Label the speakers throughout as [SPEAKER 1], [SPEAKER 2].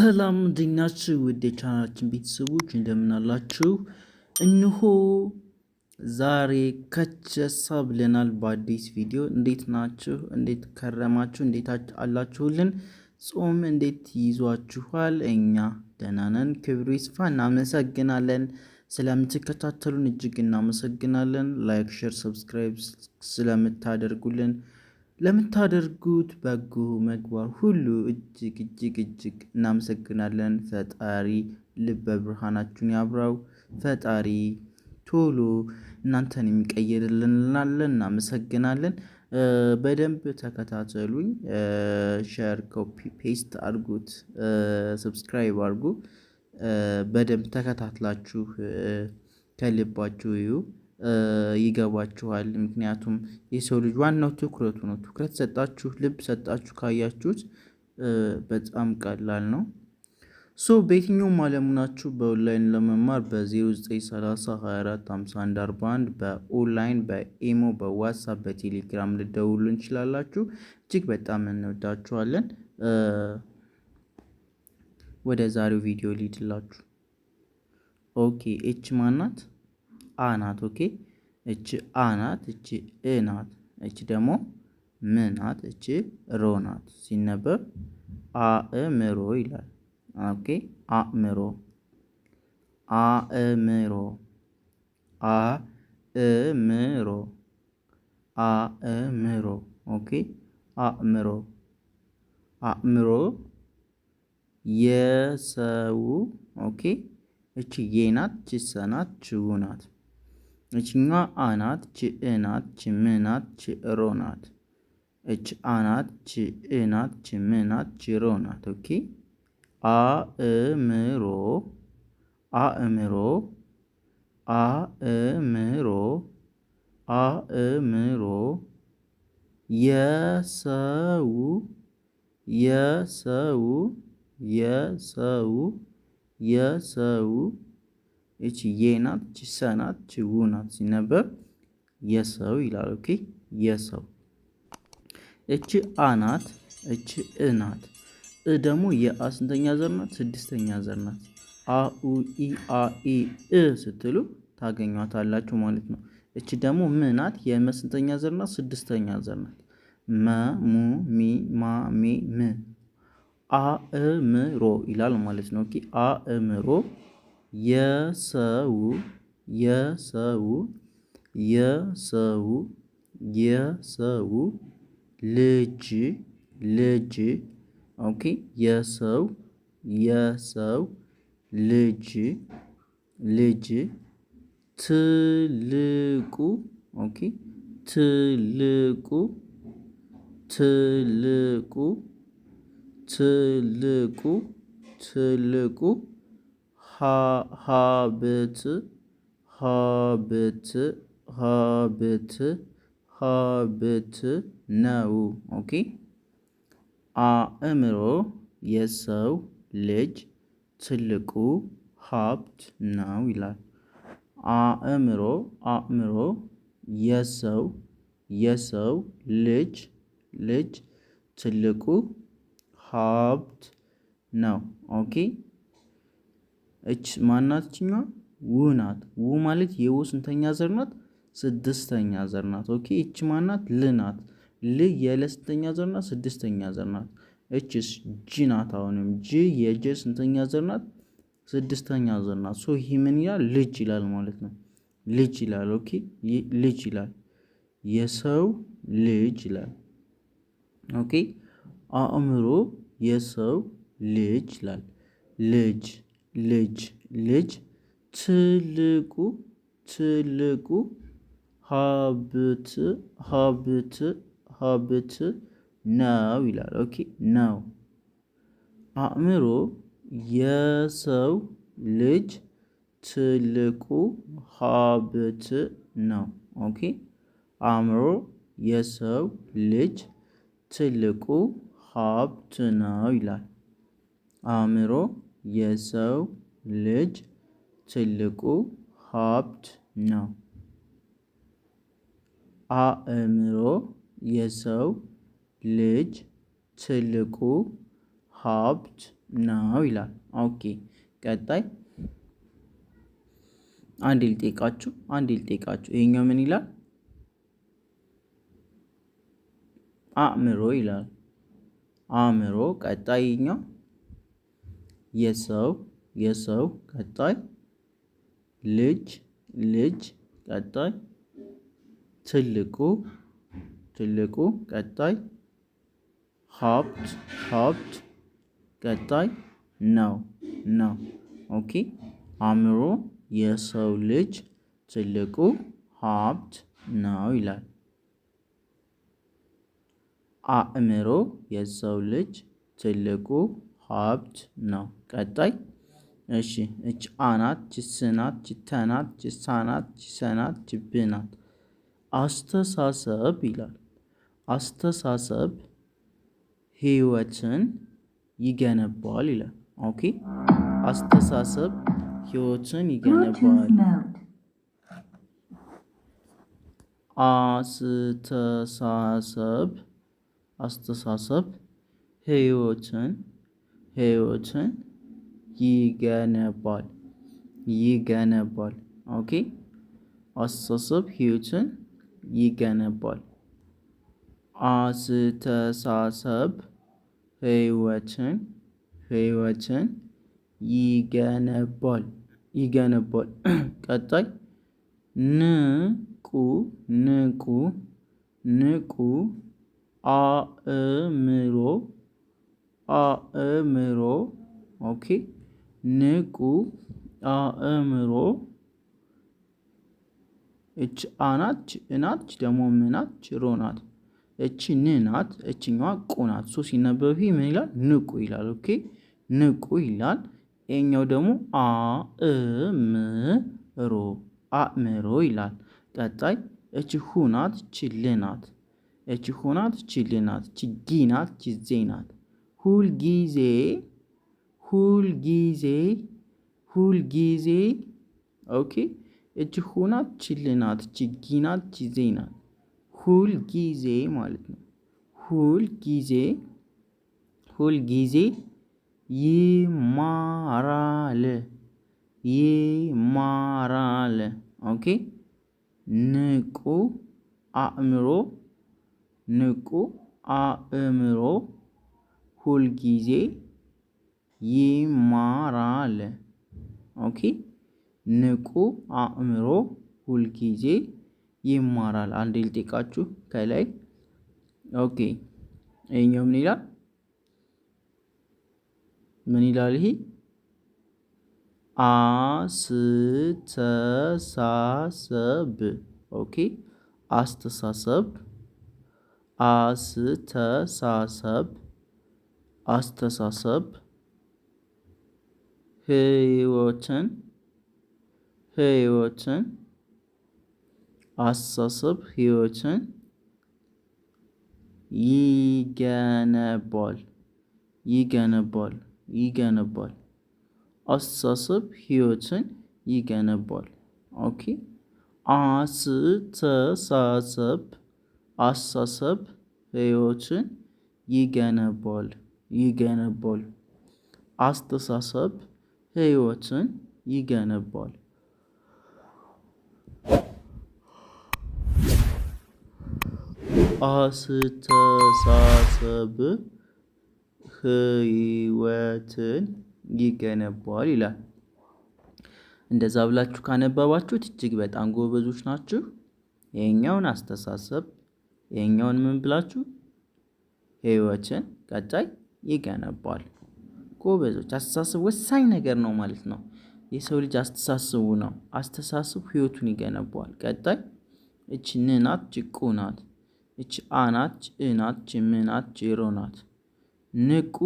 [SPEAKER 1] ሰላም እንዴት ናችሁ? ውድ የቻናላችን ቤተሰቦች እንደምን አላችሁ? እነሆ ዛሬ ከቸሳ ብለናል በአዲስ ቪዲዮ። እንዴት ናችሁ? እንዴት ከረማችሁ? እንዴት አላችሁልን? ጾም እንዴት ይዟችኋል? እኛ ደህና ነን፣ ክብሩ ይስፋ። እናመሰግናለን። ስለምትከታተሉን እጅግ እናመሰግናለን። ላይክ፣ ሼር፣ ሰብስክራይብ ስለምታደርጉልን ለምታደርጉት በጎ ምግባር ሁሉ እጅግ እጅግ እጅግ እናመሰግናለን። ፈጣሪ ልበ ብርሃናችሁን ያብራው። ፈጣሪ ቶሎ እናንተን የሚቀይርልን እንላለን። እናመሰግናለን። በደንብ ተከታተሉኝ። ሼር፣ ኮፒ ፔስት አድርጉት፣ ሰብስክራይብ አድርጉ። በደንብ ተከታትላችሁ ከልባችሁ እዩ። ይገባችኋል። ምክንያቱም የሰው ልጅ ዋናው ትኩረቱ ነው። ትኩረት ሰጣችሁ፣ ልብ ሰጣችሁ ካያችሁት በጣም ቀላል ነው። በየትኛውም ዓለም ናችሁ በኦንላይን ለመማር በ0930 24 51 41 በኦንላይን በኢሞ በዋትሳፕ በቴሌግራም ልደውሉ እንችላላችሁ። እጅግ በጣም እንወዳችኋለን። ወደ ዛሬው ቪዲዮ ሊድላችሁ። ኦኬ እች ማናት? አናት። ኦኬ እች አናት፣ እች እናት፣ እች ደግሞ ምናት፣ እች ሮናት። ሲነበብ አእምሮ ይላል። ኦኬ አእምሮ፣ አእምሮ፣ አእምሮ፣ አእምሮ። ኦኬ አእምሮ፣ አእምሮ የሰው። ኦኬ እቺ የናት፣ እቺ ሰናት፣ ችው ናት። እችኛ አናት፣ እቺ እናት፣ እቺ ምናት፣ እቺ ሮናት። እች አናት፣ እቺ እናት፣ እቺ ምናት፣ እቺ ሮናት። ኦኬ አእምሮ፣ አእምሮ፣ አእምሮ፣ አእምሮ የሰው፣ የሰው፣ የሰው፣ የሰው። እቺ የናት፣ እቺ ሰናት፣ እቺ ውናት። ሲነበብ የሰው ይላል። ኦኬ የሰው። እቺ አናት፣ እቺ እናት። ደግሞ የአስንተኛ ዘር ናት? ስድስተኛ ዘር ናት። አኡ ኢ አ ኢ እ ስትሉ ታገኟታላችሁ ማለት ነው። እቺ ደግሞ ምናት? የመስንተኛ ዘር ናት? ስድስተኛ ዘር ናት። መ ሙ ሚ ማ ሜ ም። አእምሮ ይላል ማለት ነው። ኦኬ አእምሮ የሰው፣ የሰው፣ የሰው፣ የሰው ልጅ፣ ልጅ። ኦኬ የሰው፣ የሰው ልጅ፣ ልጅ። ትልቁ። ኦኬ ትልቁ፣ ትልቁ፣ ትልቁ፣ ትልቁ ሀብት፣ ሀብት፣ ሀብት፣ ሀብት ነው። ኦኬ አእምሮ የሰው ልጅ ትልቁ ሀብት ነው ይላል። አእምሮ፣ አእምሮ የሰው፣ የሰው ልጅ፣ ልጅ ትልቁ ሀብት ነው። ኦኬ እች ማናት? ችኛዋ ው ናት። ው ማለት የው ስንተኛ ዘር ናት? ስድስተኛ ዘር ናት። ኦኬ እች ማናት? ል ናት። ል የለ ስንተኛ ዘር ናት? ስድስተኛ ዘር ናት። እችስ ጂ ናት። አሁንም ጂ የጀ ስንተኛ ዘር ናት? ስድስተኛ ዘር ናት። ይሄ ምን ይላል? ልጅ ይላል ማለት ነው። ልጅ ይላል። ኦኬ ልጅ ይላል። የሰው ልጅ ይላል። ኦኬ አእምሮ የሰው ልጅ ይላል። ልጅ፣ ልጅ፣ ልጅ ትልቁ፣ ትልቁ ሀብት፣ ሀብት፣ ሀብት ነው ይላል። ኦኬ ነው። አእምሮ የሰው ልጅ ትልቁ ሀብት ነው። ኦኬ አእምሮ የሰው ልጅ ትልቁ ሀብት ነው ይላል። አእምሮ የሰው ልጅ ትልቁ ሀብት ነው። አእምሮ የሰው ልጅ ትልቁ ሀብት ነው ይላል። ኦኬ ቀጣይ አንዴ ልጠይቃችሁ ይሄኛው ምን ይላል? አእምሮ ይላል። አእምሮ ቀጣይ ይሄኛው የሰው ቀጣይ ልጅ ቀጣይ ትልቁ ቀጣይ ሀብት ቀጣይ ነው። ኦኬ አእምሮ የሰው ልጅ ትልቁ ሀብት ነው ይላል። አእምሮ የሰው ልጅ ትልቁ ሀብት ነው። ቀጣይ እሺ እች አናት ችስናት ችተናት ችሳናት ችሰናት ችብናት። አስተሳሰብ ይላል። አስተሳሰብ ህይወትን ይገነባል ይላል። ኦኬ አስተሳሰብ ህይወትን ይገነባል። አስተሳሰብ ህይወትን ይገነባል። ኦኬ አስተሳሰብ ህይወትን ይገነባል። አስተሳሰብ ህይወትን ይገነባል። ቀጣይ ንቁ አእምሮ ኦኬ ንቁ አእምሮ እች አናት እናት ደግሞ ምናት ሮ ናት። እቺ ን ናት እችኛዋ ቁ ናት። ሶ ሲነበብ ምን ይላል? ንቁ ይላል። ኦኬ ንቁ ይላል። ይሄኛው ደግሞ አእምሮ ይላል። ቀጣይ እቺ ሁ ናት እቺ ል ናት። እቺ ሁ ናት እቺ ል ናት። እቺ ጊ ናት እቺ ዜ ናት። ሁልጊዜ ኦኬ እቺ ሁ ናት እቺ ል ናት እቺ ጊ ናት እቺ ዜ ናት። ሁልጊዜ ማለት ነው። ሁልጊዜ ይማራል። ኦኬ ንቁ አእምሮ ሁልጊዜ ይማራል። ኦኬ ንቁ አእምሮ ሁልጊዜ ይማራል። አንዴ ልጠይቃችሁ ከላይ ኦኬ ይሄኛው ምን ይላል? ይሄ አስተሳሰብ ኦኬ አስተሳሰብ ህይወትን አስተሳሰብ ህይወትን ይገነባል። አስተሳሰብ ህይወትን ይገነባል። ኦኬ አስተሳሰብ ህይወትን ይገነባል። አስተሳሰብ ህይወትን ይገነባል። አስተሳሰብ ህይወትን ይገነባል ይላል። እንደዛ ብላችሁ ካነበባችሁት እጅግ በጣም ጎበዞች ናችሁ። ይሄኛውን አስተሳሰብ ይሄኛውን ምን ብላችሁ ህይወትን ቀጣይ ይገነባል። ጎበዞች። አስተሳሰብ ወሳኝ ነገር ነው ማለት ነው። የሰው ልጅ አስተሳሰቡ ነው። አስተሳሰብ ህይወቱን ይገነባል። ቀጣይ እች ን ናት እች ቁ ናት። እች አ ናት እ ናት እች ም ናት እች ሮ ናት። ንቁ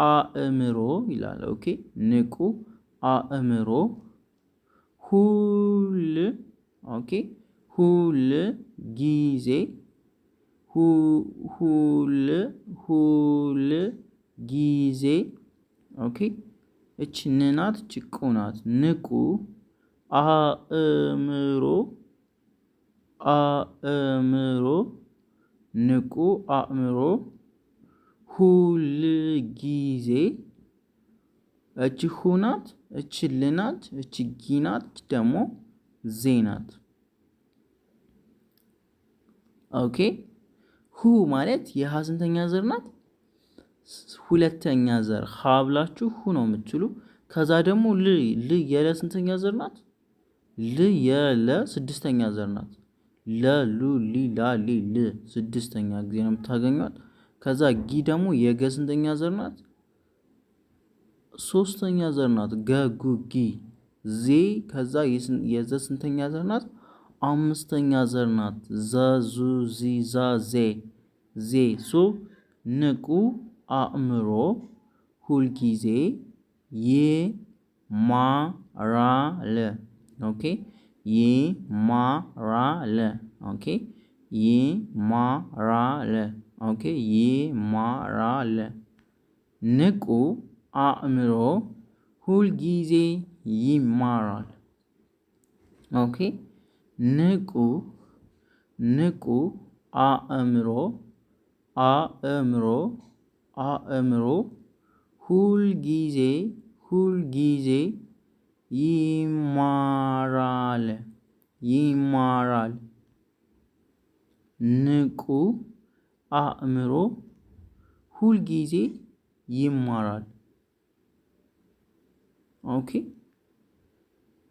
[SPEAKER 1] አእምሮ ይላል። ኦኬ ንቁ አእምሮ ሁል ጊዜ ኦኬ እች ን ናት እች ቁ ናት። ንቁ አእምሮ ንቁ አእምሮ ሁል ጊዜ እቺ ሁ ናት፣ እቺ ል ናት፣ እቺ ጊ ናት፣ እቺ ደግሞ ዜ ናት። ኦኬ ሁ ማለት የሀ ስንተኛ ዘር ናት? ሁለተኛ ዘር። ሀ ብላችሁ ሁ ነው የምትሉ። ከዛ ደግሞ ል የለ ስንተኛ ዘር ናት? ል የለ ስድስተኛ ዘር ናት። ለ ሉ ሊ ላ ሊ ል ስድስተኛ ጊዜ ነው የምታገኟት። ከዛ ጊ ደግሞ የገ ስንተኛ ዘር ናት? ሶስተኛ ዘር ናት። ገ ጉ ጊ ዜ ከዛ የዘ ስንተኛ ዘር ናት? አምስተኛ ዘር ናት። ዘ ዙ ዚ ዛ ዜ ዜ ሶ ንቁ አእምሮ ሁልጊዜ ይማራል። ኦኬ ይማራል። ኦኬ ይማራል። ኦኬ ይማራል። ንቁ አእምሮ ሁልጊዜ ይማራል። ኦኬ ንቁ አእምሮ አእምሮ ሁልጊዜ ይማራል። ንቁ አእምሮ ሁልጊዜ ይማራል። ኦኬ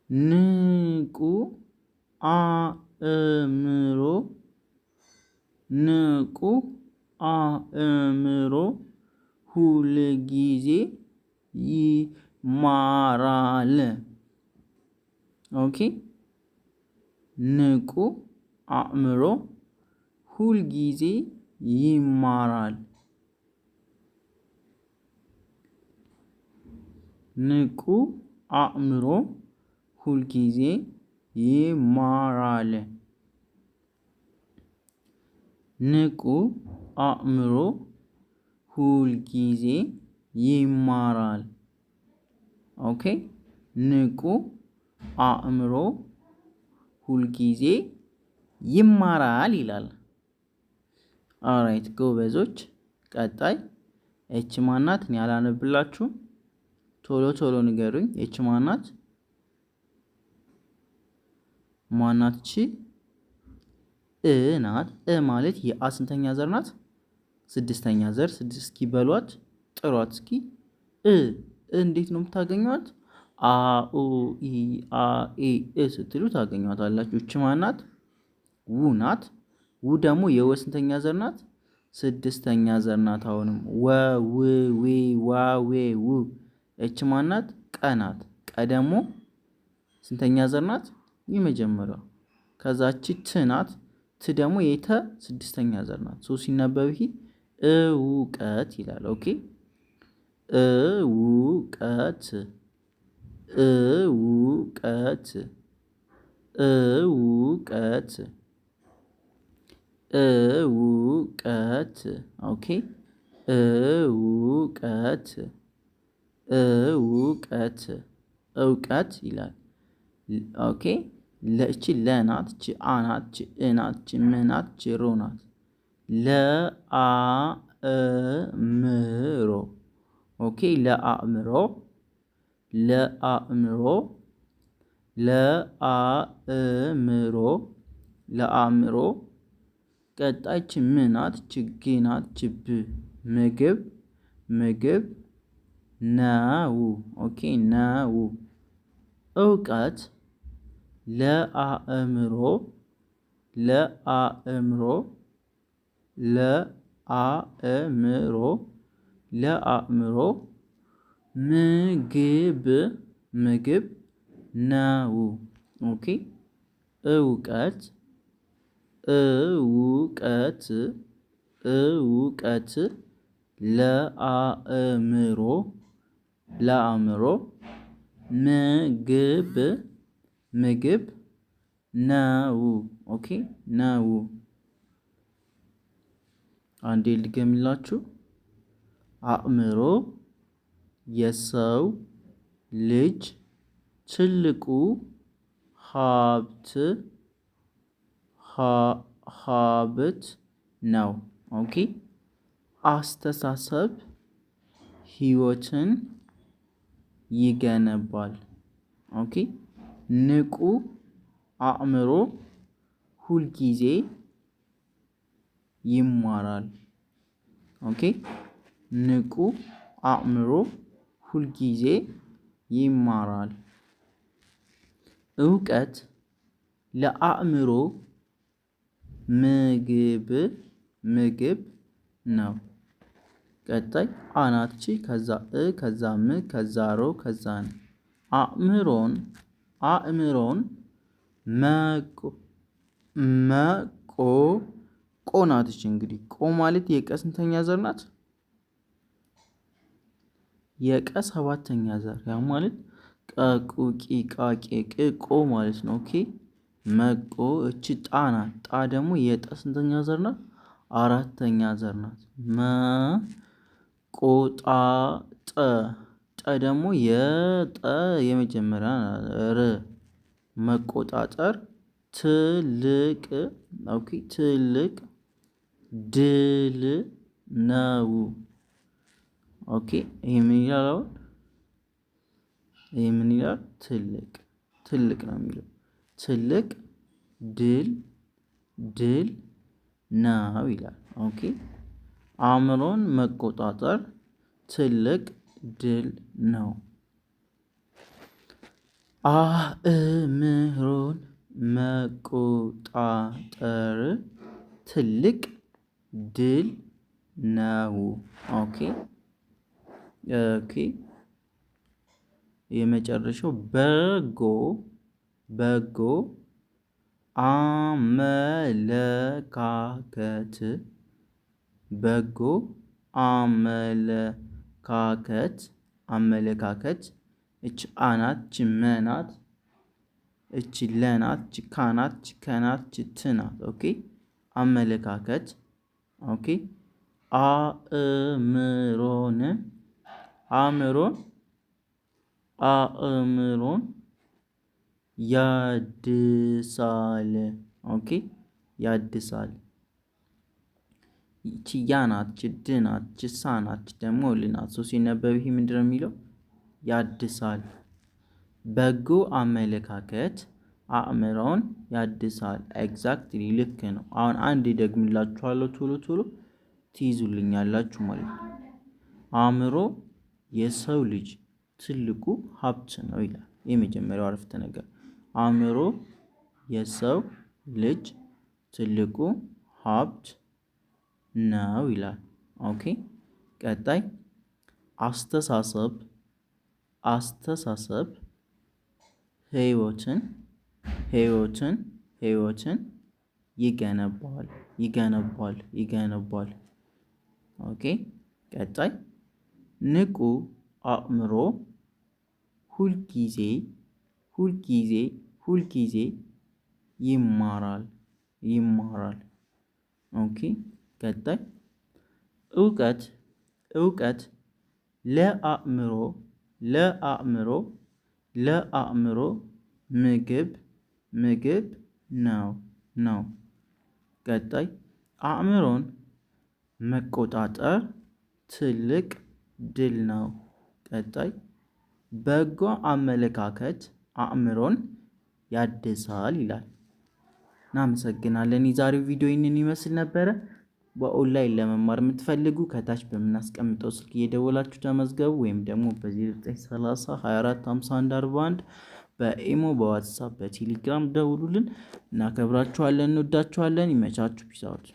[SPEAKER 1] ንቁ አእምሮ ሁልጊዜ ይማራል። ኦኬ ንቁ አእምሮ ሁልጊዜ ይማራል። ንቁ አእምሮ ሁልጊዜ ይማራል። ንቁ አእምሮ ሁልጊዜ ይማራል። ኦኬ ንቁ አእምሮ ሁልጊዜ ይማራል ይላል። ኦራይት ጎበዞች፣ ቀጣይ ኤች ማናት? እኔ አላነብላችሁም። ቶሎ ንገሩኝ። ኤች ማናት? ማናት? እ ናት። እ ማለት የአ ስንተኛ ዘር ናት? ስድስተኛ ዘር። ስድስት እስኪ በሏት፣ ጥሯት እስኪ። እንዴት ነው የምታገኟት? አ ኡ ኢ አ ኤ እ ስትሉ ታገኟታላችሁ። እች ማናት? ው ናት። ው ደግሞ የወ ስንተኛ ዘር ናት? ስድስተኛ ዘር ናት። አሁንም ወ ው ዌ ዋ ዌ ው። እች ማናት? ቀ ናት። ቀ ደግሞ ስንተኛ ዘር ናት? የመጀመሪያው። ከዛች ት ናት። ት ደግሞ የተ ስድስተኛ ዘር ናት። ሶ ሲነበብ ይሄ እውቀት ይላል። ኦኬ እውቀት እውቀት እውቀት እውቀት ኦኬ እውቀት እውቀት እውቀት ይላል። ኦኬ ለእቺ ለናት፣ እቺ አናት፣ እቺ እናት፣ እቺ ምናት፣ እቺ ሮ ናት። ለአእምሮ ኦኬ ለአእምሮ ለአእምሮ ለአእምሮ ለአእምሮ ቀጣይ እቺ ምናት፣ እቺ ግ ናት፣ እቺ ብ ምግብ ነው። ኦኬ ነው። እውቀት ለአእምሮ ለአእምሮ ለአእምሮ ለአእምሮ ምግብ ነው። ኦኬ እውቀት እውቀት እውቀት ለአእምሮ ለአእምሮ ምግብ ነው። ኦኬ ነው። አንዴ ልገምላችሁ። አእምሮ የሰው ልጅ ትልቁ ሀብት ነው። ኦኬ አስተሳሰብ ህይወትን ይገነባል። ኦኬ። ንቁ አእምሮ ሁልጊዜ ይማራል። ኦኬ። ንቁ አእምሮ ሁልጊዜ ይማራል። እውቀት ለአእምሮ ምግብ ነው። ቀጣይ አናትቺ ከዛ ከዛ ከዛ ሮ ከዛ ን አእምሮን መቆ ቆናትች እንግዲህ ቆ ማለት የቀ ስንተኛ ዘር ናት? የቀ ሰባተኛ ዘር ያ ማለት ቀቁ ቂቃ ቄቅ ቆ ማለት ነው። ኦኬ መቆ እቺ ጣ ናት። ጣ ደግሞ የጠ ስንተኛ ዘር ናት? አራተኛ ዘር ናት። ቆጣ ጠ ደግሞ የጠ የመጀመሪያ ር መቆጣጠር ትልቅ ኦኬ ትልቅ ድል ነው። ኦኬ ይሄ ምን ይላል? አሁን ይሄ ምን ይላል? ትልቅ ነው የሚለው ትልቅ ድል ነው ይላል። ኦኬ አእምሮን መቆጣጠር ትልቅ ድል ነው። አእምሮን መቆጣጠር ትልቅ ድል ነው። ኦኬ ኦኬ የመጨረሻው በጎ አመለካከት በጎ አመለካከት እች አናት እች መናት እች ለናት እች ካናት እች ከናት እች ትናት። ኦኬ አመለካከት ኦኬ አእምሮን ያድሳል። ኦኬ ያድሳል። ይቺ ያ ናት ይቺ ድ ናት ይቺ ሳ ናት ይቺ ደግሞ ል ናት። ሶ ሲነበብ ይሄ ምንድነው የሚለው? ያድሳል። በጎ አመለካከት አእምሮን ያድሳል። ኤግዛክትሊ ልክ ነው። አሁን አንዴ ደግምላችኋለሁ ቶሎ ትይዙልኛላችሁ ማለት ነው። አእምሮ የሰው ልጅ ትልቁ ሀብት ነው ይላል የመጀመሪያው አረፍተ ነገር። አእምሮ የሰው ልጅ ትልቁ ሀብት ነው ይላል። ኦኬ ቀጣይ አስተሳሰብ ህይወትን ይገነባል። ኦኬ ቀጣይ ንቁ አእምሮ ሁልጊዜ ይማራል። ኦኬ ቀጣይ እውቀት ለአእምሮ ምግብ ነው። ቀጣይ አእምሮን መቆጣጠር ትልቅ ድል ነው። ቀጣይ በጎ አመለካከት አእምሮን ያድሳል ይላል። እናመሰግናለን። የዛሬው ቪዲዮ ይህንን ይመስል ነበረ። በኦንላይን ለመማር የምትፈልጉ ከታች በምናስቀምጠው ስልክ እየደወላችሁ ተመዝገቡ። ወይም ደግሞ በ0930 24 51 41 በኢሞ በዋትሳፕ በቴሌግራም ደውሉልን። እናከብራችኋለን፣ እንወዳችኋለን። ይመቻችሁ። ፒስ አውት